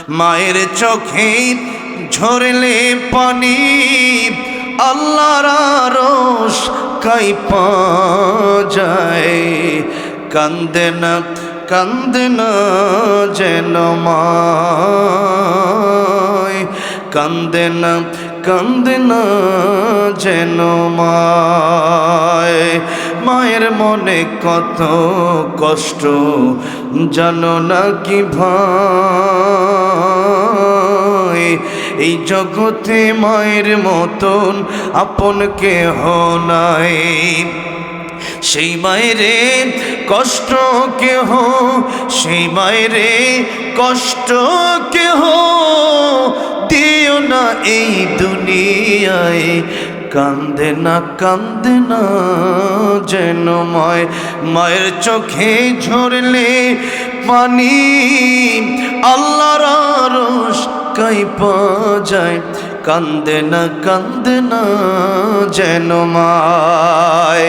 মায়ের চোখে ঝরলে পানি আল্লাহর আরশ কাঁইপা যায়। কান্দে না যেন মায়, কান্দে না যেন মায়। মায়ের মনে কত কষ্ট জানো না কি ভাই, এই জগতে মায়ের মতন আপন কেহ নাই। সেই মায়েরে কষ্ট কেহ, সেই মায়েরে কষ্ট কেহ দিও না এই দুনিয়ায়। কান্দে না যেন মায়ের চোখে ঝরলে পানি আল্লাহর আরশ কাঁইপা যায়। কান্দে না যেন মায়।